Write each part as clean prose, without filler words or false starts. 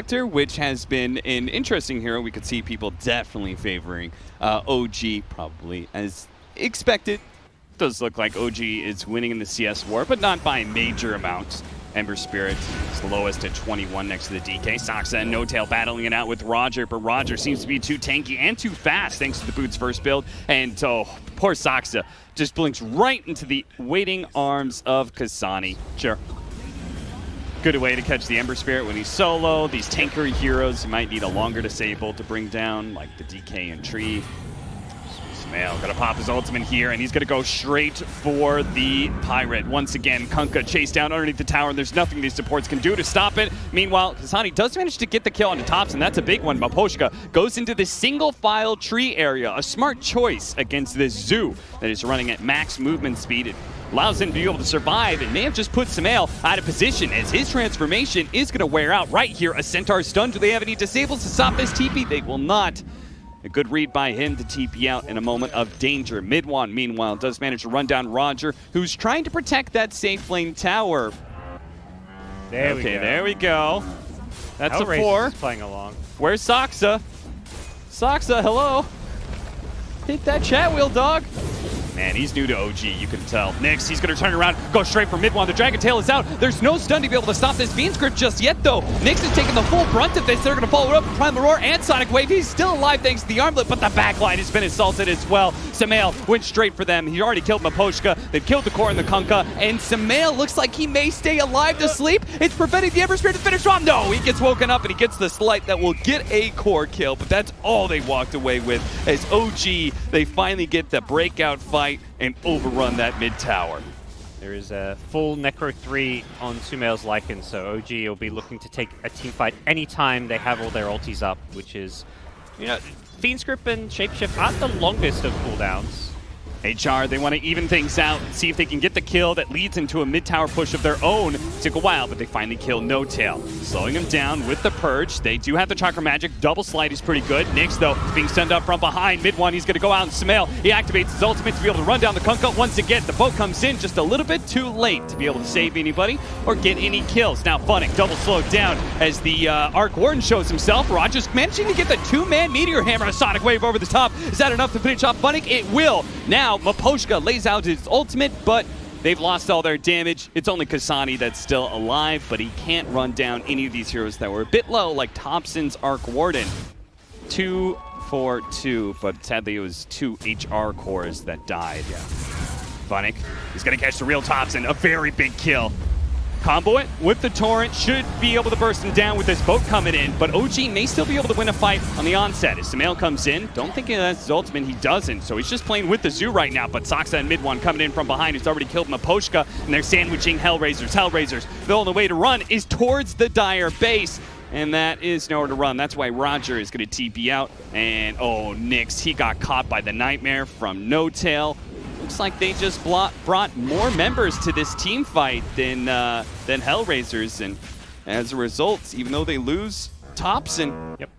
character, which has been an interesting hero. We could see people definitely favoring OG, probably as expected. Does look like OG is winning in the CS war, but not by major amounts. Ember Spirit is the lowest at 21 next to the DK. Saksa and No-Tail battling it out with Roger, but Roger seems to be too tanky and too fast thanks to the Boots first build. And poor Saksa just blinks right into the waiting arms of Kasani. Sure. Good way to catch the Ember Spirit when he's solo. These tankery heroes, you might need a longer disable to bring down, like the DK and Tree. Smail gonna pop his ultimate here, and he's gonna go straight for the Pirate. Once again, Kunkka chased down underneath the tower, and there's nothing these supports can do to stop it. Meanwhile, Kasani does manage to get the kill on the tops, and that's a big one. Maposhka goes into the single file tree area. A smart choice against this Zoo that is running at max movement speed. It allows him to be able to survive. It may have just put Samael out of position as his transformation is going to wear out right here. A Centaur stun. Do they have any disables to stop this TP? They will not. A good read by him to TP out in a moment of danger. Midwan, meanwhile, does manage to run down Roger, who's trying to protect that safe lane tower. There we go. There we go. That's a 4. Playing along. Where's Saksa? Saksa, hello. Hit that chat wheel, dog. Man, he's new to OG, you can tell. Nyx, he's going to turn around, go straight for Midwan. The Dragon Tail is out. There's no stun to be able to stop this Fiend Script just yet, though. Nyx is taking the full brunt of this. They're going to follow it up with Primal Roar and Sonic Wave. He's still alive thanks to the armlet, but the backline has been assaulted as well. Samael went straight for them. He already killed Maposhka. They've killed the core and the Kunkka, and Samael looks like he may stay alive to sleep. It's preventing the Ember Spirit to finish off. No, he gets woken up, and he gets the slight that will get a core kill, but that's all they walked away with. As OG, they finally get the breakout fight and overrun that mid tower. There is a full Necro 3 on Sumail's Lycan, so OG will be looking to take a team fight anytime they have all their ultis up, which is, you know, Fiend Script and Shapeshift aren't the longest of cooldowns. HR, they want to even things out, see if they can get the kill that leads into a mid-tower push of their own. Took a while, but they finally kill No-Tail. Slowing him down with the Purge. They do have the Chakra Magic. Double Slide is pretty good. Nyx, though, being stunned up from behind. Mid-1, he's going to go out and Samael. He activates his ultimate to be able to run down the Kunkka once again. The boat comes in just a little bit too late to be able to save anybody or get any kills. Now, Funnick double slowed down as the Arc Warden shows himself. Rogers managing to get the 2-man Meteor Hammer, a Sonic Wave over the top. Is that enough to finish off Funnick? It will. Now, Maposhka lays out his ultimate, but they've lost all their damage. It's only Kasani that's still alive, but he can't run down any of these heroes that were a bit low, like Thompson's Arc Warden. 2 for 2, but sadly it was 2 HR cores that died. Yeah. Funnick, he's going to catch the real Thompson. A very big kill. Combo it with the Torrent, should be able to burst him down with this boat coming in, but OG may still be able to win a fight on the onset. As Samael comes in, don't think that's his ultimate, he doesn't, so he's just playing with the Zoo right now, but Saksa and Mid-1 coming in from behind, who's already killed Maposhka, and they're sandwiching Hellraisers. Hellraisers, the only way to run is towards the Dire base, and that is nowhere to run. That's why Roger is going to TP out, and oh, Nyx, he got caught by the Nightmare from No-Tail. Looks like they just brought more members to this team fight than Hellraisers, and as a result, even though they lose Thompson. Yep.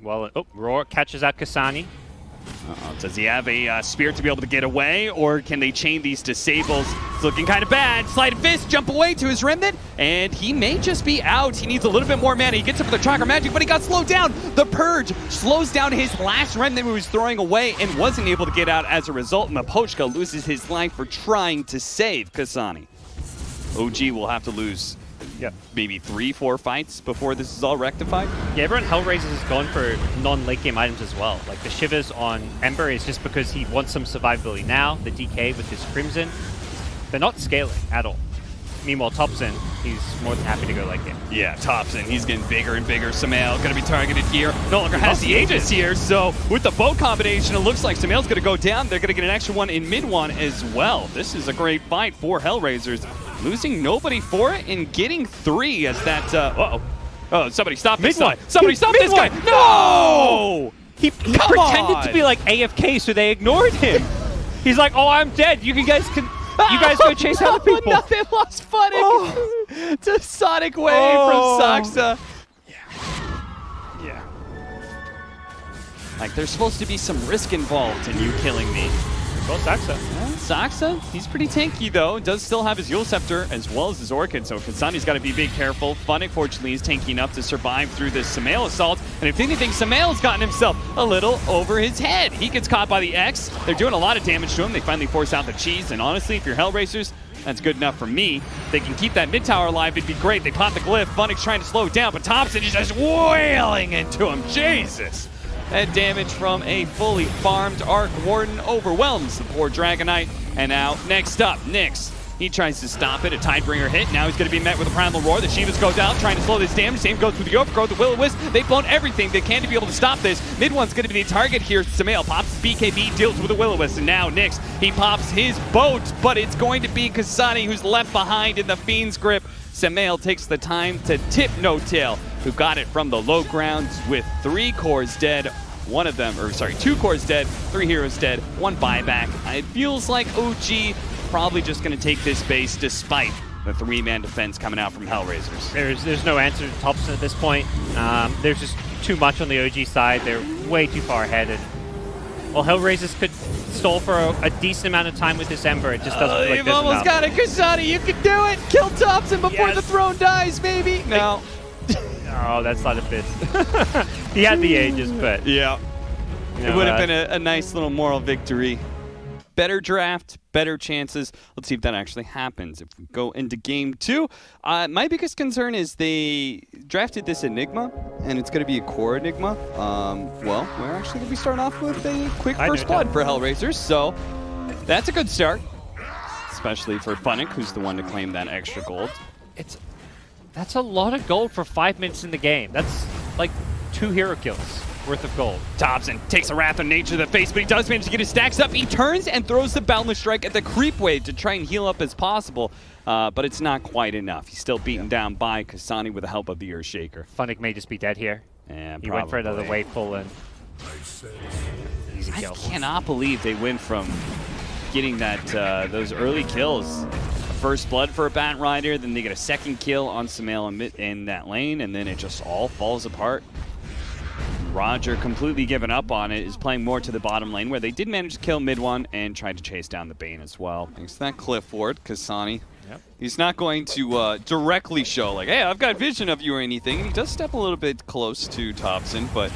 Well, Roar catches out Kasani. Does he have a Spirit to be able to get away, or can they chain these disables? It's looking kind of bad. Slide fist, jump away to his remnant, and he may just be out. He needs a little bit more mana. He gets up with the Chakra Magic, but he got slowed down. The Purge slows down his last remnant he was throwing away and wasn't able to get out as a result. Maposhka loses his life for trying to save Kasani. OG will have to lose maybe 3-4 fights before this is all rectified. Yeah, everyone Hellraisers has gone for non-late game items as well. Like the Shivers on Ember is just because he wants some survivability now. The DK with his Crimson, they're not scaling at all. Meanwhile, Thompson, he's more than happy to go late game. Yeah, Thompson, he's getting bigger and bigger. Samael going to be targeted here. No longer has the Aegis here, so with the bow combination, it looks like Samael's going to go down. They're going to get an extra one in mid-1 as well. This is a great fight for Hellraisers. Losing nobody for it and getting 3 as that, oh, somebody stop this guy. Somebody stop this guy. No! He pretended to be like AFK, so they ignored him. He's like, oh, I'm dead. You guys go chase other people. No, they lost Funnick to Sonic Wave from Saksa. Yeah. Like, there's supposed to be some risk involved in you killing me. Well, Saxa. Saxa, he's pretty tanky though. Does still have his Yule Scepter as well as his Orchid, so Kasani's got to be big careful. Funnick, fortunately, is tanky enough to survive through this Sumail assault. And if anything, Sumail's gotten himself a little over his head. He gets caught by the X. They're doing a lot of damage to him. They finally force out the cheese. And honestly, if you're Hellraisers, that's good enough for me. If they can keep that mid tower alive, it'd be great. They pop the glyph. Funnick's trying to slow it down, but Thompson is just wailing into him. Jesus. That damage from a fully farmed Arc Warden overwhelms the poor Dragonite. And now, next up, Nyx. He tries to stop it, a Tidebringer hit. Now he's going to be met with a Primal Roar. The Shivas go down, trying to slow this damage. Same goes with the Overgrowth, the Will-O-Wisp. They've blown everything they can to be able to stop this. Mid one's going to be the target here. Sumail pops BKB, deals with the Will-O-Wisp. And now Nyx, he pops his boat, but it's going to be Kasani who's left behind in the Fiend's grip. Sumail takes the time to tip No Tail, who got it from the low ground with 3 cores dead. One of them, or sorry, 2 cores dead, 3 heroes dead, 1 buyback. It feels like OG probably just going to take this base despite the 3-man defense coming out from Hellraisers. There's no answer to Thompson at this point. There's just too much on the OG side. They're way too far ahead. And while Hellraisers could stall for a decent amount of time with this Ember, it just doesn't feel like You've there's almost enough. got it, Kasani. You can do it. Kill Thompson before the throne dies, baby. No. Oh, that's not a bit. He had the ages, but yeah, you it know, would have been a nice little moral victory. Better draft, better chances. Let's see if that actually happens. If we go into game 2, my biggest concern is they drafted this Enigma, and it's going to be a core Enigma. Well, we're actually going to be starting off with a quick first blood for Hellraisers, so that's a good start, especially for Funnick, who's the one to claim that extra gold. That's a lot of gold for 5 minutes in the game. That's like 2 hero kills worth of gold. Thompson takes a Wrath of Nature to the face, but he does manage to get his stacks up. He turns and throws the Boundless Strike at the creep wave to try and heal up as possible, but it's not quite enough. He's still beaten down by Kasani with the help of the Earthshaker. Funnick may just be dead here. Yeah, he went for another wave pull and easy kill. I cannot believe they went from getting that those early kills. First blood for a Bat Rider, then they get a second kill on Sumail in that lane, and then it just all falls apart. Roger, completely given up on it, is playing more to the bottom lane, where they did manage to kill mid one and tried to chase down the Bane as well. Thanks to that cliff ward, Kasani. Yep. He's not going to directly show, like, hey, I've got vision of you or anything. And he does step a little bit close to Thompson, but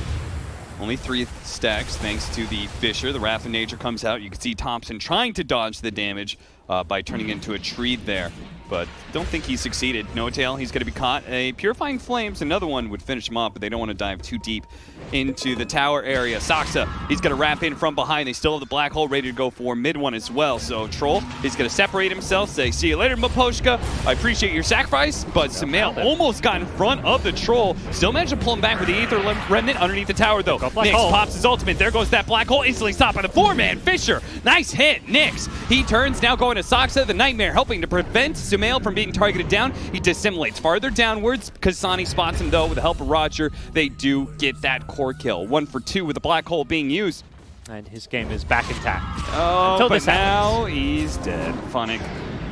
only 3 stacks thanks to the Fisher. The Wrath of Nature comes out. You can see Thompson trying to dodge the damage by turning into a tree there, but don't think he succeeded. No Tail, he's going to be caught. A Purifying Flames, another one would finish him off, but they don't want to dive too deep into the tower area. Saxa, he's going to wrap in from behind. They still have the Black Hole ready to go for mid one as well. So Troll, he's going to separate himself, say, see you later, Maposhka. I appreciate your sacrifice, but Sumail almost got in front of the Troll. Still managed to pull him back with the Aether Remnant underneath the tower, though. Nyx pops his ultimate. There goes that Black Hole, instantly stopped by the 4-man Fisher. Nice hit, Nyx. He turns, now going to Saxa, the Nightmare, helping to prevent Sumail from being targeted down. He dissimulates farther downwards. Kasani spots him, though, with the help of Roger. They do get that core kill. 1 for 2 with the Black Hole being used. And his game is back intact. Oh, until but this now happens. he's dead. Funnick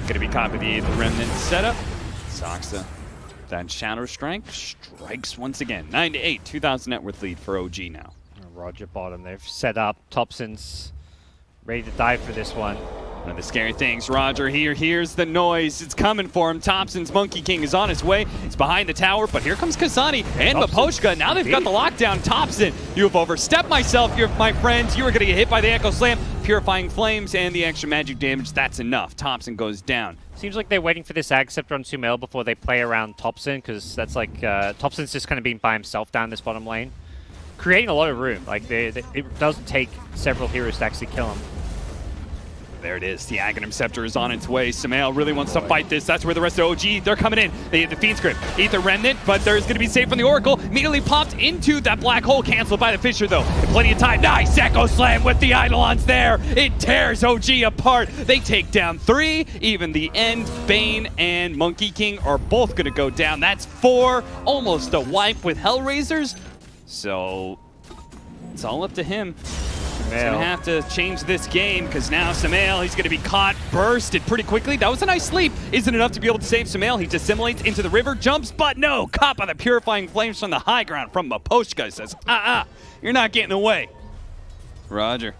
gonna be caught by the Aether Remnant setup. Saxa, that Shadow Strike strikes once again. 9-8, 2,000 net worth lead for OG now. Roger bottom, they've set up. Thompson's ready to dive for this one. One of the scary things, Roger here hears the noise. It's coming for him. Thompson's Monkey King is on his way. He's behind the tower, but here comes Kasani and Maposhka. Now they've got the lockdown. Thompson, you have overstepped myself, my friends. You are going to get hit by the Echo Slam. Purifying Flames and the extra magic damage. That's enough. Thompson goes down. Seems like they're waiting for this Ag Scepter on Sumail before they play around Thompson, because that's like, Thompson's just kind of being by himself down this bottom lane. Creating a lot of room. Like, it does take several hero stacks to kill him. There it is. The Aghanim Scepter is on its way. Sumail really wants to fight this. That's where the rest of OG, they're coming in. They hit the Fiend's Grip. Aether Remnant, but there's going to be safe from the Oracle. Immediately popped into that Black Hole, canceled by the Fisher, though. And plenty of time. Nice Echo Slam with the Eidolons there. It tears OG apart. They take down 3. Even the End, Bane, and Monkey King are both going to go down. That's 4. Almost a wipe with Hellraisers. So it's all up to him. He's going to have to change this game, because now Sumail, he's going to be caught, bursted pretty quickly. That was a nice sleep. Isn't enough to be able to save Sumail. He dissimulates into the river, jumps, but no. Caught by the Purifying Flames from the high ground from Maposhka. Says, you're not getting away. Roger.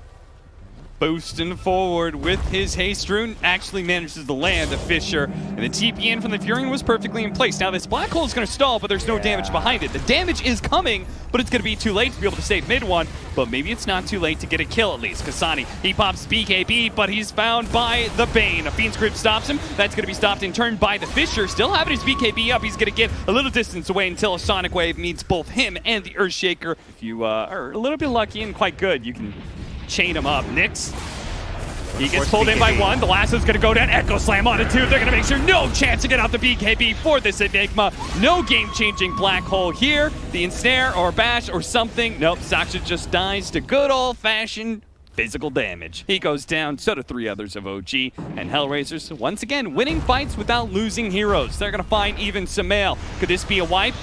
boosting forward with his haste rune, actually manages to land the Fisher, and the TP in from the Furion was perfectly in place. Now this black hole is going to stall, but there's no damage behind it. The damage is coming, but it's going to be too late to be able to save mid one, but maybe it's not too late to get a kill at least. Kasani, he pops BKB, but he's found by the Bane. A Fiend's Grip stops him. That's going to be stopped in turn by the Fisher. Still having his BKB up, he's going to get a little distance away until a Sonic Wave meets both him and the Earthshaker. If you are a little bit lucky and quite good, you can chain him up. Nyx, he gets pulled in by one. The lasso's gonna go down. Echo Slam on it too. They're gonna make sure no chance to get out the BKB for this Enigma. No game-changing black hole here. The ensnare or bash or something. Nope, Saksha just dies to good old-fashioned physical damage. He goes down, so do 3 others of OG. And Hellraisers, once again, winning fights without losing heroes. They're gonna find even Sumail. Could this be a wipe?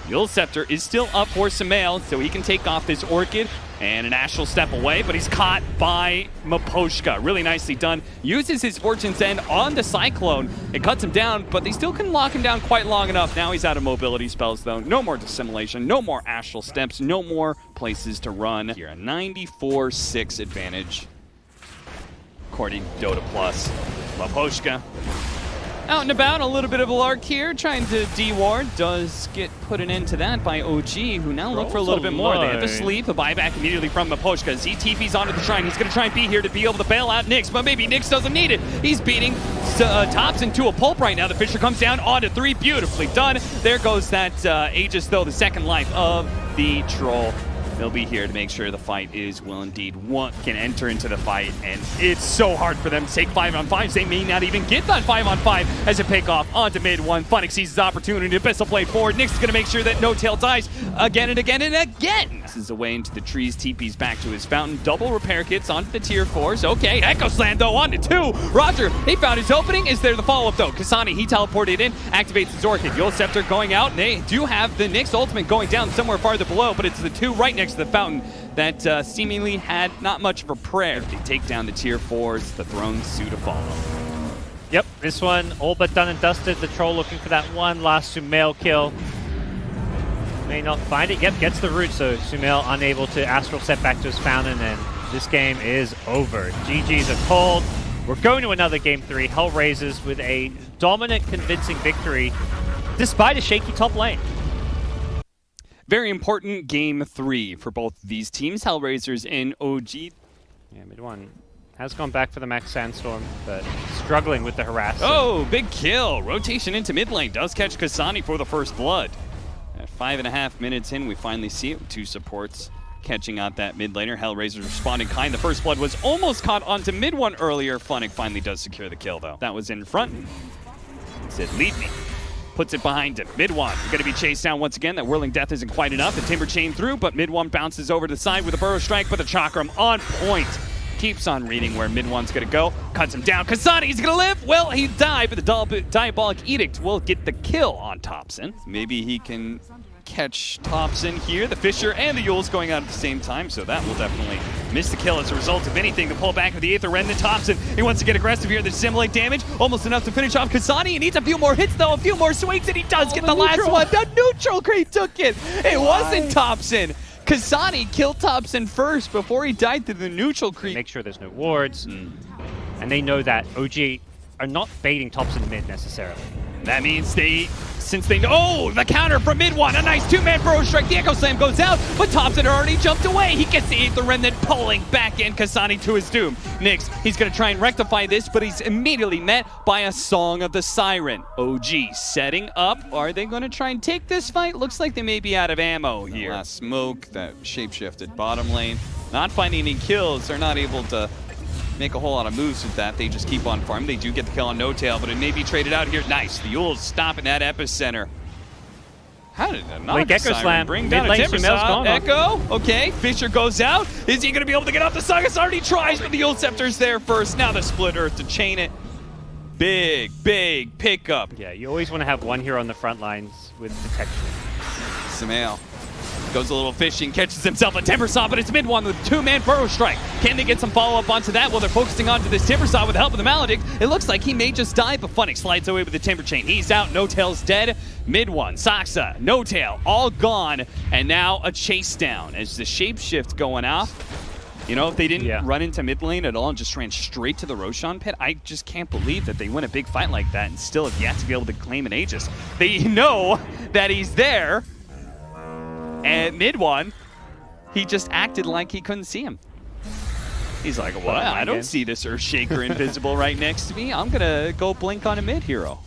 Yule Scepter is still up for Sumail, so he can take off this Orchid. And an Astral Step away, but he's caught by Miposhka. Really nicely done. Uses his Fortune's End on the Cyclone. It cuts him down, but they still couldn't lock him down quite long enough. Now he's out of mobility spells, though. No more Dissimulation, no more Astral Steps, no more places to run. Here, a 94-6 advantage, according to Dota Plus. Miposhka out and about, a little bit of a lark here, trying to D-ward. Does get put an end to that by OG, who now look for a little bit more. They have to sleep. A buyback immediately from Miposhka. As he TP's onto the shrine, he's going to try and be here to be able to bail out Nyx, but maybe Nyx doesn't need it. He's beating Thompson to a pulp right now. The Fisher comes down onto 3. Beautifully done. There goes that Aegis, though, the second life of the Troll. They'll be here to make sure the fight is, well, indeed, wont can enter into the fight, and it's so hard for them to take 5-on-5s. They may not even get that 5-on-5 as a pick off onto mid one. Funix sees his opportunity to pistol play forward. Nyx is going to make sure that No Tail dies again and again and again. This is away into the trees. TP's back to his fountain. Double repair kits onto the tier 4s. Okay, Echo Slam, though, onto 2. Roger, he found his opening. Is there the follow-up, though? Kasani, he teleported in, activates his Orchid. Yule Scepter going out, and they do have the Nyx ultimate going down somewhere farther below, but it's the 2 right next to the fountain that seemingly had not much of a prayer. They take down the tier 4s, the thrones soon to follow. Yep, this one all but done and dusted. The Troll looking for that one last Sumail kill. May not find it. Yep, gets the root, so Sumail unable to Astral Step back to his fountain, and this game is over. GG's are called. We're going to another game 3. Hellraisers with a dominant, convincing victory, despite a shaky top lane. Very important game 3 for both these teams, Hellraisers and OG. Yeah, mid one has gone back for the Max Sandstorm, but struggling with the harass. Oh, big kill. Rotation into mid lane does catch Kasani for the first blood. At 5.5 minutes in, we finally see it with 2 supports catching out that mid laner. Hellraisers responding kind. The first blood was almost caught onto mid one earlier. Funix finally does secure the kill, though. That was in front. It said, lead me. Puts it behind him. Mid one going to be chased down once again. That Whirling Death isn't quite enough. The Timber Chain through, but mid one bounces over to the side with a Burrow Strike, but the Chakram on point. Keeps on reading where mid one's going to go. Cuts him down. Kasani's going to live. Well, he died, but the Diabolic Edict will get the kill on Thompson. Maybe he can catch Thompson here. The Fisher and the Yule's going out at the same time, so that will definitely miss the kill as a result of anything. The pullback of the Aether Remnant. Thompson, he wants to get aggressive here to simulate damage. Almost enough to finish off Kasani. He needs a few more hits, though, a few more swings, and he does get the last one. The neutral creep took it. It wasn't Thompson. Kasani killed Thompson first before he died through the neutral creep. Make sure there's no wards. And they know that OG are not baiting Thompson mid necessarily. That means since they know, oh, the counter from mid one, a nice 2-man Burrow Strike. The Echo Slam goes out, but Thompson already jumped away. He gets the Aether Remnant pulling back in. Kasani to his doom. Nyx, he's going to try and rectify this, but he's immediately met by a Song of the Siren. OG setting up. Are they going to try and take this fight? Looks like they may be out of ammo here. Last smoke, that shapeshifted bottom lane. Not finding any kills. They're not able to make a whole lot of moves with that. They just keep on farming. They do get the kill on No Tail, but it may be traded out here. Nice. The Yule's stopping that epicenter. How did that not Echo Slam bring down a Timber Saw? Echo, okay. Fisher goes out. Is he going to be able to get off the Sagas? Already tries, but the Yule Scepter's there first. Now the Split Earth to chain it. Big, big pickup. Yeah, you always want to have one here on the front lines with protection. Sumail goes a little fishing, catches himself a Timber Saw, but it's mid one with 2-man Burrow Strike. Can they get some follow-up onto that? Well, they're focusing onto this Timber Saw with the help of the Maledict. It looks like he may just die, but Funix slides away with the Timber Chain. He's out, No Tail's dead. Mid one, Saksa, No Tail, all gone, and now a chase down as the shapeshift going off. You know, if they didn't run into mid lane at all and just ran straight to the Roshan pit, I just can't believe that they win a big fight like that and still have yet to be able to claim an Aegis. They know that he's there, and mid one, he just acted like he couldn't see him. He's like, well, I don't see this Earthshaker invisible right next to me. I'm going to go blink on a mid hero.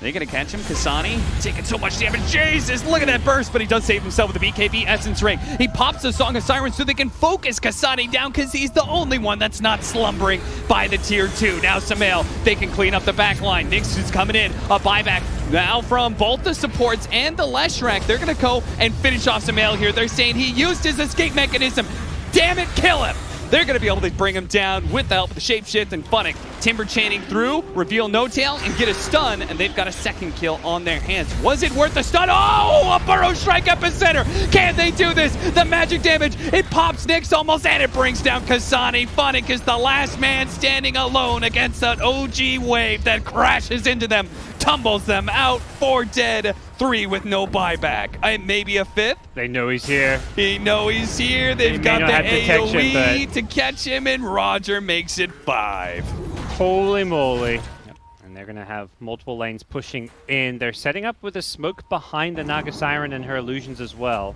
They're going to catch him. Kasani taking so much damage. Jesus, look at that burst, but he does save himself with the BKB Essence Ring. He pops the Song of Sirens so they can focus Kasani down because he's the only one that's not slumbering by the tier 2. Now Samael, they can clean up the back line. Nyx is coming in. A buyback now from both the supports and the Leshrac. They're going to go and finish off Samael here. They're saying he used his escape mechanism. Damn it, kill him! They're going to be able to bring him down with the help of the Shapeshift and Funnick. Timber chaining through, reveal No Tail, and get a stun, and they've got a second kill on their hands. Was it worth the stun? Oh, a Burrow Strike epicenter! Can they do this? The magic damage, it pops Nyx almost, and it brings down Kasani. Funnick is the last man standing alone against an OG wave that crashes into them, tumbles them out, 4 dead, 3 with no buyback. Maybe a 5th? They know he's here. They know he's here. They've got the AoE to catch him, and Roger makes it 5. Holy moly. Yep. And they're going to have multiple lanes pushing in. They're setting up with a smoke behind the Naga Siren and her illusions as well.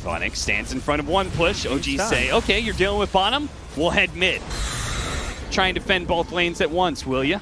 Funnick stands in front of one push. OG say, okay, you're dealing with bottom? We'll head mid. Try and defend both lanes at once, will you?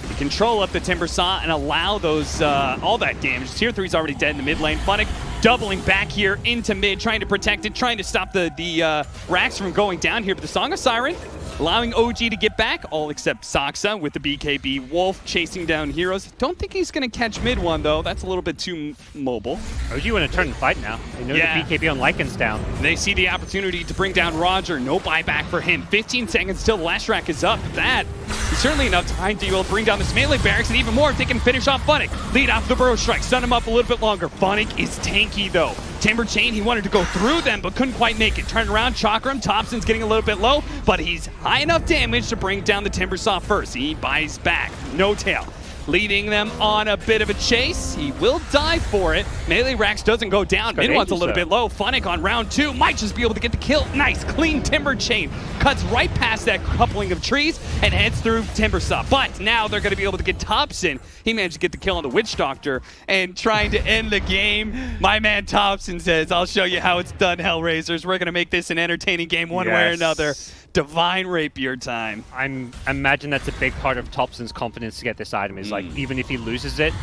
You control up the Timber Saw and allow those all that damage. Tier 3's already dead in the mid lane. Funnick doubling back here into mid, trying to protect it, trying to stop the racks from going down here. But the Song of Siren allowing OG to get back, all except Saksa with the BKB. Wolf chasing down heroes. Don't think he's going to catch mid one, though. That's a little bit too mobile. OG want to turn and fight now. They know the BKB on Lycan's down. They see the opportunity to bring down Roger. No buyback for him. 15 seconds till the last rack is up. That is certainly enough time to be able to bring down this melee barracks, and even more if they can finish off Funnick. Lead off the Burrow Strike. Stun him up a little bit longer. Funnick is tanky, though. Timber Chain, he wanted to go through them, but couldn't quite make it. Turn around, Chakram. Thompson's getting a little bit low, but he's high enough damage to bring down the Timber Saw first. He buys back. No Tail. Leading them on a bit of a chase. He will die for it. Melee Rax doesn't go down. Mid one's a little bit low. Funnick on round 2 might just be able to get the kill. Nice, clean Timber Chain. Cuts right past that coupling of trees and heads through Timber Saw. But now they're going to be able to get Thompson. He managed to get the kill on the Witch Doctor and trying to end the game. My man Thompson says, I'll show you how it's done, Hellraisers. We're going to make this an entertaining game one way or another. Divine Rapier time. I imagine that's a big part of Thompson's confidence to get this item is like, even if he loses it,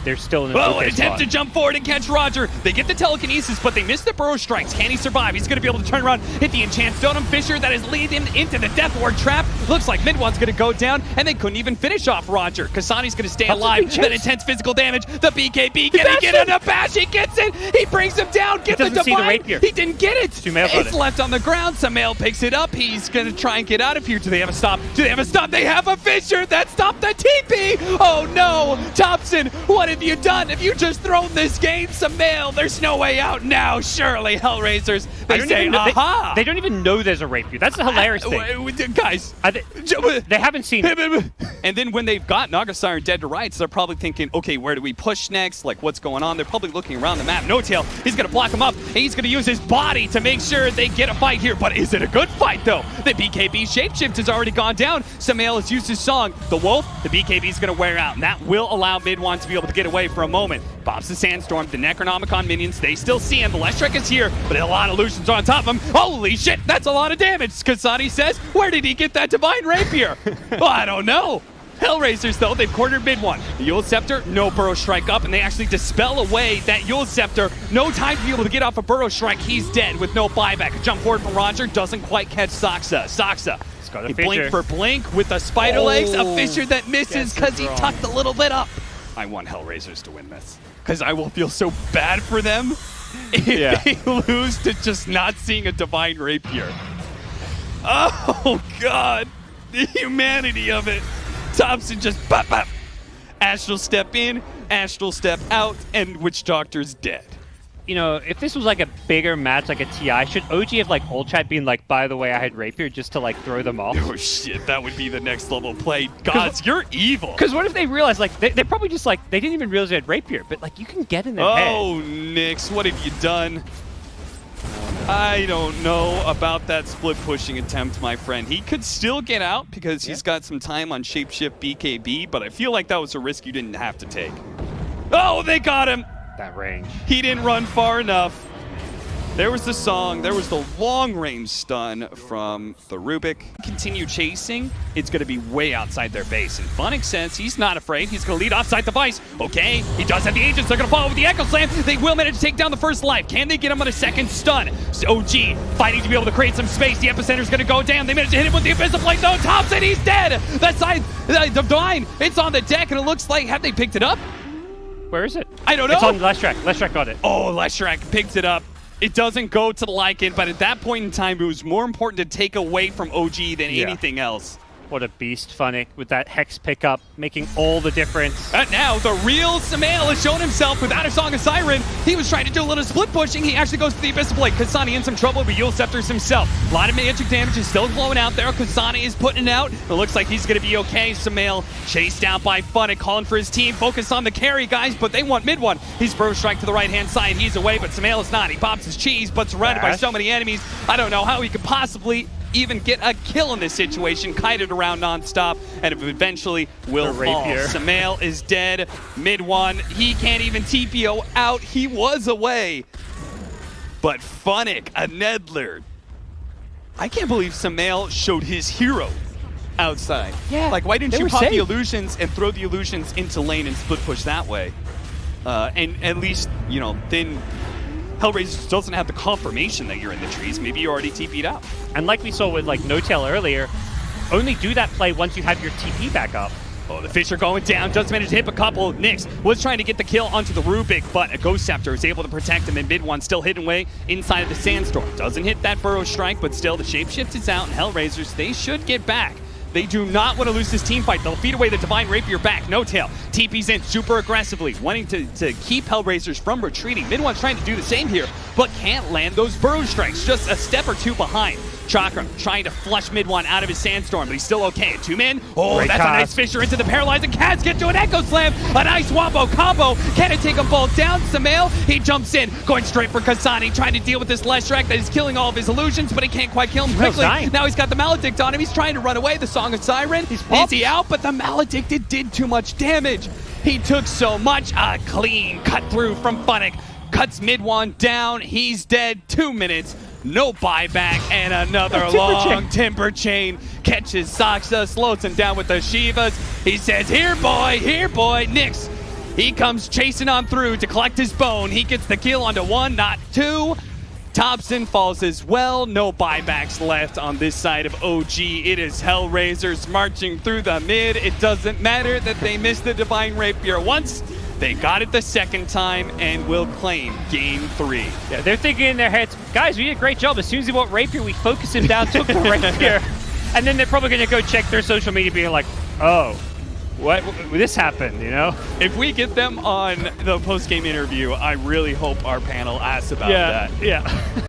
they're still in a an attempt to jump forward and catch Roger. They get the telekinesis, but they miss the Burrow Strikes. Can he survive? He's going to be able to turn around, hit the Enchant Totem Fissure that is leading him into the Death Ward trap. Looks like mid one's going to go down, and they couldn't even finish off Roger. Kasani's going to stay alive. That intense physical damage. The BKB, can he get a bash? He gets it. He brings him down. Get the Divine. He didn't get it. It's left on the ground. Samael picks it up. He's going to try and get out of here. Do they have a stop? Do they have a stop? They have a Fissure that stopped the TP. Oh no, Thompson, what have you done? Have you just thrown this game? Samael, there's no way out now. Surely, Hellraisers. They say, aha! They don't even know there's a rapier. That's the hilarious thing. Guys, they haven't seen it. And then when they've got Naga Siren dead to rights, they're probably thinking, okay, where do we push next? Like, what's going on? They're probably looking around the map. No Tail, he's going to block him up, and he's going to use his body to make sure they get a fight here. But is it a good fight, though? The BKB Shapeshift has already gone down. Samael has used his song. The Wolf, the BKB is going to wear out, and that will allow Mid-One to be able to get away for a moment. Pops the Sandstorm, the Necronomicon minions, they still see him. The Leshrac is here, but a lot of illusions on top of him. Holy shit, that's a lot of damage. Kasani says, where did he get that Divine Rapier? Well, I don't know. Hellraisers, though, they've cornered mid-one. The Yule Scepter, no Burrow Strike up, and they actually dispel away that Yule Scepter. No time to be able to get off a Burrow Strike. He's dead with no buyback. A jump forward from Roger doesn't quite catch Saksa. Saksa, he blink for blink with the spider legs. A Fissure that misses because he tucked a little bit up. I want Hellraisers to win this because I will feel so bad for them if they lose to just not seeing a Divine Rapier. Oh, God. The humanity of it. Thompson just bop, bop. Astral Step in, Astral Step out, and Witch Doctor's dead. you know, if this was like a bigger match, like a TI, should OG have like ult chat been like, by the way, I had Rapier, just to like throw them off? Oh shit, that would be the next level play. Gods, you're evil. Because what if they realize, like, they're probably just like, they didn't even realize they had Rapier, but like, you can get in their head. Oh, Nyx, what have you done? I don't know about that split pushing attempt, my friend. He could still get out because he's got some time on Shapeshift BKB, but I feel like that was a risk you didn't have to take. Oh, they got him! That range. He didn't run far enough. There was the song, there was the long-range stun from the Rubik. Continue chasing, it's gonna be way outside their base. And Funnick says he's not afraid, he's gonna lead offside device. Okay, he does have the agents, they're gonna follow with the Echo Slam. They will manage to take down the first life. Can they get him on a second stun? OG fighting to be able to create some space. The Epicenter's gonna go down. They manage to hit him with the Abyssal Blade. No, Thompson, he's dead! That side, Divine, it's on the deck, and it looks like, have they picked it up? Where is it? I don't know. It's on Leshrac. Leshrac got it. Oh, Leshrac picked it up. It doesn't go to the Lycan, but at that point in time, it was more important to take away from OG than anything else. What a beast, Funnick, with that Hex pickup, making all the difference. And now, the real Samael has shown himself without a Song of Siren. He was trying to do a little split pushing. He actually goes for the Abyssal Blade. Kasani in some trouble, but Yule Scepters himself. A lot of magic damage is still flowing out there. Kasani is putting it out. It looks like he's going to be okay. Samael chased out by Funnick, calling for his team. Focus on the carry, guys, but they want mid one. He's Burrow Strike to the right-hand side. He's away, but Samael is not. He pops his cheese, but surrounded by so many enemies. I don't know how he could possibly even get a kill in this situation, kited around non-stop, and eventually will fall. Samael is dead, mid one. He can't even TPO out. He was away. But Funnick, a Nedler. I can't believe Samael showed his hero outside. Yeah, like, why didn't you pop safe. the illusions and throw the illusions into lane and split push that way? And at least, you know, then Hellraiser doesn't have the confirmation that you're in the trees. Maybe you already TP'd out. And like we saw with like No-Tail earlier, only do that play once you have your TP back up. Oh, the fish are going down. Just managed to hit a couple. Nyx was trying to get the kill onto the Rubik, but a Ghost Scepter is able to protect him, and mid one still hidden away inside of the Sandstorm. Doesn't hit that Burrow Strike, but still the Shapeshift is out, and Hellraisers, they should get back. They do not want to lose this team fight. They'll feed away the Divine Rapier back. No-Tail TP's in super aggressively, wanting to keep Hellraisers from retreating. Mid one's trying to do the same here, but can't land those Burrow Strikes. Just a step or two behind. Chakra trying to flush mid one out of his Sandstorm, but he's still okay. Two men. Oh, that's a nice Fisher into the Paralyzing Cats. Get to an Echo Slam. A nice Wombo combo. Can it take them both down? Samael, he jumps in, going straight for Kasani, trying to deal with this Leshrac that is killing all of his illusions, but he can't quite kill him quickly. Now he's got the Maledict on him. He's trying to run away. The Song of Siren. Is he out? But the Maledicted did too much damage. He took so much. A clean cut through from Funnick. Cuts mid one down. He's dead. 2 minutes. No buyback, and another long timber chain catches Saksa, slows him down with the Shivas. He says, here boy, Nyx. He comes chasing on through to collect his bone. He gets the kill onto one, not two. Thompson falls as well. No buybacks left on this side of OG. It is Hellraisers marching through the mid. It doesn't matter that they missed the Divine Rapier once. They got it the second time and will claim game 3. Yeah, they're thinking in their heads, guys, we did a great job. As soon as he went Rapier, we focused him down, took the Rapier. And then they're probably going to go check their social media being like, oh, what this happened, you know? If we get them on the post-game interview, I really hope our panel asks about that. Yeah.